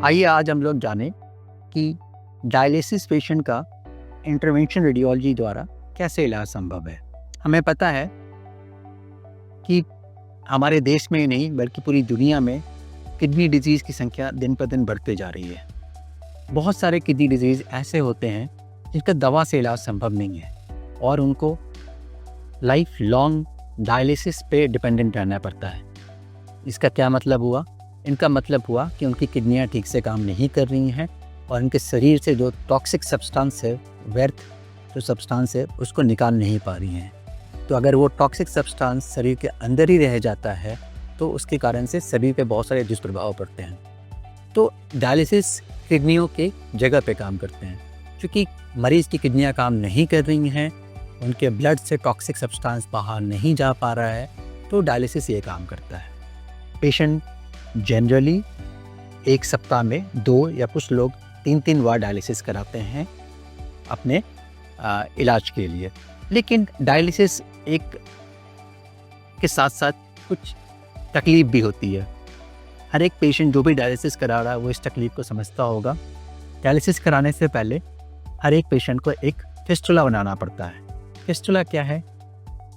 आइए आज हम लोग जानें कि डायलिसिस पेशेंट का इंटरवेंशन रेडियोलॉजी द्वारा कैसे इलाज संभव है। हमें पता है कि हमारे देश में ही नहीं बल्कि पूरी दुनिया में किडनी डिजीज़ की संख्या दिन पर दिन बढ़ते जा रही है। बहुत सारे किडनी डिजीज़ ऐसे होते हैं जिनका दवा से इलाज संभव नहीं है और उनको लाइफ लॉन्ग डायलिसिस पे डिपेंडेंट रहना पड़ता है। इसका क्या मतलब हुआ? इनका मतलब हुआ कि उनकी किडनियाँ ठीक से काम नहीं कर रही हैं और उनके शरीर से जो टॉक्सिक सब्सटेंस है, व्यर्थ जो सब्सटेंस है, उसको निकाल नहीं पा रही हैं। तो अगर वो टॉक्सिक सब्सटेंस शरीर के अंदर ही रह जाता है तो उसके कारण से शरीर पे बहुत सारे दुष्प्रभाव पड़ते हैं। तो डायलिसिस किडनियों के जगह पे काम करते हैं। क्योंकि मरीज़ की किडनियाँ काम नहीं कर रही हैं, उनके ब्लड से टॉक्सिक सब्सटेंस बाहर नहीं जा पा रहा है, तो डायलिसिस ये काम करता है। पेशेंट जनरली एक सप्ताह में 2 या कुछ लोग 3-3 बार डायलिसिस कराते हैं अपने इलाज के लिए। लेकिन डायलिसिस एक के साथ साथ कुछ तकलीफ़ भी होती है। हर एक पेशेंट जो भी डायलिसिस करा रहा है वो इस तकलीफ़ को समझता होगा। डायलिसिस कराने से पहले हर एक पेशेंट को एक फिस्टुला बनाना पड़ता है। फिस्टुला क्या है?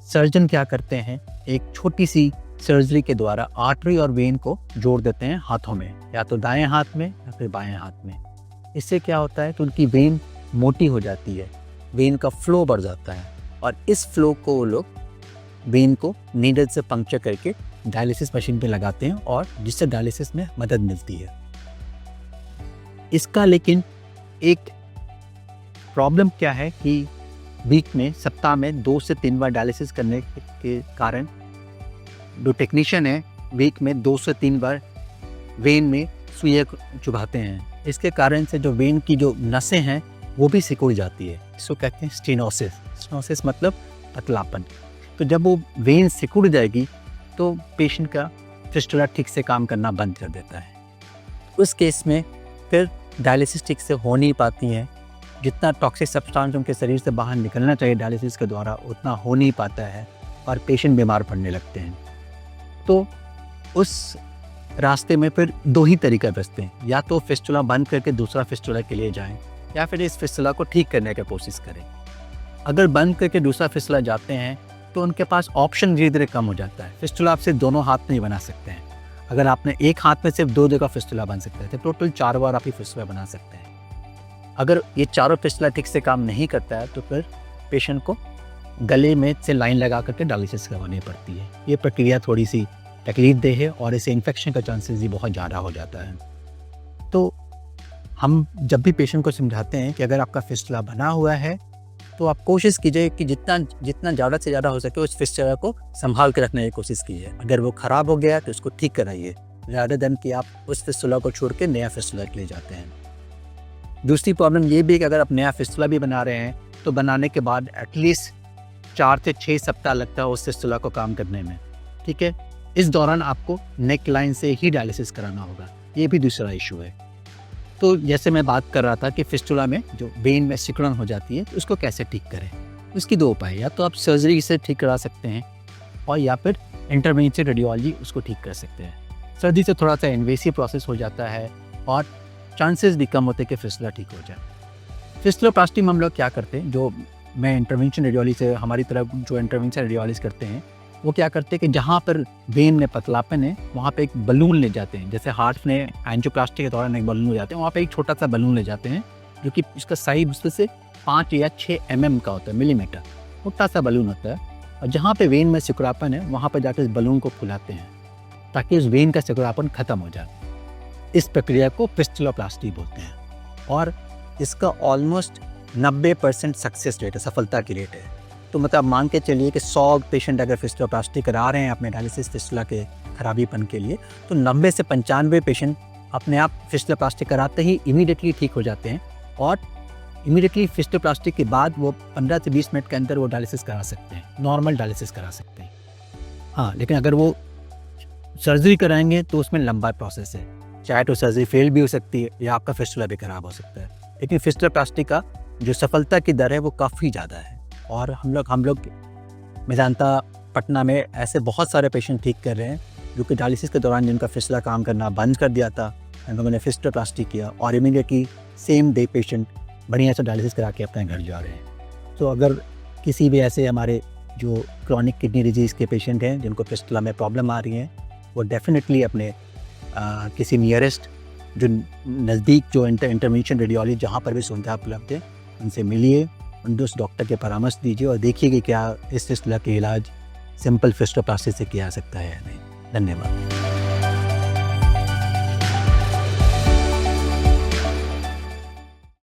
सर्जन क्या करते हैं, एक छोटी सी सर्जरी के द्वारा आर्टरी और वेन को जोड़ देते हैं हाथों में, या तो दाएं हाथ में या फिर बाएं हाथ में। इससे क्या होता है कि उनकी वेन मोटी हो जाती है, वेन का फ्लो बढ़ जाता है और इस फ्लो को वो लोग वेन को नीडल से पंक्चर करके डायलिसिस मशीन पे लगाते हैं और जिससे डायलिसिस में मदद मिलती है। इसका लेकिन एक प्रॉब्लम क्या है कि वीक में, सप्ताह में 2 से 3 बार डायलिसिस करने के कारण जो टेक्नीशियन है वीक में 2 से 3 बार वेन में सुइयां चुभाते हैं। इसके कारण से जो वेन की जो नसें हैं वो भी सिकुड़ जाती है। इसको कहते हैं स्टेनोसिस। स्टेनोसिस मतलब पतलापन। तो जब वो वेन सिकुड़ जाएगी तो पेशेंट का फिस्टुला ठीक से काम करना बंद कर देता है। उस केस में फिर डायलिसिस ठीक से हो नहीं पाती है। जितना टॉक्सिक सब्सटेंस उनके शरीर से बाहर निकलना चाहिए डायलिसिस के द्वारा उतना हो नहीं पाता है और पेशेंट बीमार पड़ने लगते हैं। तो उस रास्ते में फिर 2 ही तरीका बचते हैं, या तो फिस्टुला बंद करके दूसरा फिस्टुला के लिए जाएं या फिर इस फिस्टुला को ठीक करने की कोशिश करें। अगर बंद करके दूसरा फिस्टुला जाते हैं तो उनके पास ऑप्शन धीरे धीरे कम हो जाता है। फिस्टुला आप सिर्फ दोनों हाथ नहीं बना सकते हैं। अगर आपने एक हाथ में सिर्फ 2 जगह फिस्टुला बन सकते थे, टोटल 4 बार आप ये फिस्टुला बना सकते हैं। अगर ये चारों फिस्टुला ठीक से काम नहीं करता है तो फिर पेशेंट को गले में से लाइन लगा करके डायलिसिस करवानी पड़ती है। ये प्रक्रिया थोड़ी सी तकलीफदेह है और इसे इन्फेक्शन का चांसेस भी बहुत ज़्यादा हो जाता है। तो हम जब भी पेशेंट को समझाते हैं कि अगर आपका फिस्टुला बना हुआ है तो आप कोशिश कीजिए कि जितना ज़्यादा से ज़्यादा हो सके उस फिस्टुला को संभाल के रखने की कोशिश कीजिए। अगर वो ख़राब हो गया तो उसको ठीक कराइए, ज़्यादा दिन कि आप उस फिस्टुला को छोड़ के नया फिस्टुला के लिए जाते हैं। दूसरी प्रॉब्लम ये भी है कि अगर आप नया फिस्टुला भी बना रहे हैं तो बनाने के बाद एटलीस्ट 4 से 6 सप्ताह लगता है उस फिस्टुला को काम करने में। ठीक है, इस दौरान आपको नेक लाइन से ही डायलिसिस कराना होगा। ये भी दूसरा इशू है। तो जैसे मैं बात कर रहा था कि फिस्टुला में जो वेन में सिकुड़न हो जाती है तो उसको कैसे ठीक करें। उसकी 2 उपाय, या तो आप सर्जरी से ठीक करा सकते हैं और या फिर इंटरवेंशन रेडियोलॉजी उसको ठीक कर सकते हैं। सर्जरी से थोड़ा सा इन्वेसिव प्रोसेस हो जाता है और चांसेस भी कम होते हैं कि फिस्टुला ठीक हो जाए। फिस्टुलोप्लास्टी में हम लोग क्या करते हैं, जो मैं इंटरवेंशन रेडियोलॉजी से हमारी तरफ जो इंटरवेंशन रेडियोलॉजी करते हैं वो क्या करते हैं कि जहाँ पर वेन में पतलापन है वहाँ पे एक बलून ले जाते हैं। जैसे हार्ट में एंजियोप्लास्टी के दौरान एक बलून ले जाते हैं, वहाँ पे एक छोटा सा बलून ले जाते हैं जो कि इसका साइज उससे 5 या 6 mm का होता है, मिलीमीटर, छोटा सा बलून होता है। और जहाँ पे वेन में सिकुड़ापन है वहाँ पर जाकर इस बलून को फुलाते हैं ताकि उस वेन का सिकुड़ापन खत्म हो जाए। इस प्रक्रिया को फिस्टुलोप्लास्टी बोलते हैं और इसका ऑलमोस्ट 90% सक्सेस रेट है, सफलता की रेट है। तो मतलब मान के चलिए कि 100 पेशेंट अगर फिस्टुलोप्लास्टी करा रहे हैं अपने डायलिसिस फिस्टुला के खराबीपन के लिए, तो 90 से 95 पेशेंट अपने आप फिस्टुलोप्लास्टी कराते ही इमीडिएटली ठीक हो जाते हैं और इमीडिएटली फिस्टुलोप्लास्टी के बाद वो 15 से 20 मिनट के अंदर वो डायलिसिस करा सकते हैं, नॉर्मल डायलिसिस करा सकते हैं। हाँ, लेकिन अगर वो सर्जरी कराएंगे तो उसमें लंबा प्रोसेस है। चाहे तो सर्जरी फेल भी हो सकती है या आपका फिस्टुला भी खराब हो सकता है। लेकिन फिस्टुलोप्लास्टी का जो सफलता की दर है वो काफ़ी ज़्यादा है और हम लोग मैं जानता पटना में ऐसे बहुत सारे पेशेंट ठीक कर रहे हैं जो कि डायलिसिस के दौरान जिनका फिस्टुला काम करना बंद कर दिया था एंड मैंने फिस्टोप्लास्टी किया और इमीडिएटली सेम डे पेशेंट बढ़िया से डायलिसिस करा के अपने घर जा रहे हैं। तो अगर किसी भी ऐसे हमारे जो क्रॉनिक किडनी डिजीज़ के पेशेंट हैं जिनको फिस्टुला में प्रॉब्लम आ रही है, वो डेफिनेटली अपने किसी नियरेस्ट जो नज़दीक जो इंटरवेंशन रेडियोलॉजी जहाँ पर भी सुविधा उपलब्ध है उनसे मिलिए, उस डॉक्टर के परामर्श दीजिए और देखिए कि क्या इस फिस्टुला के इलाज सिंपल फिस्टोप्लास्टी से किया जा सकता है या नहीं। धन्यवाद।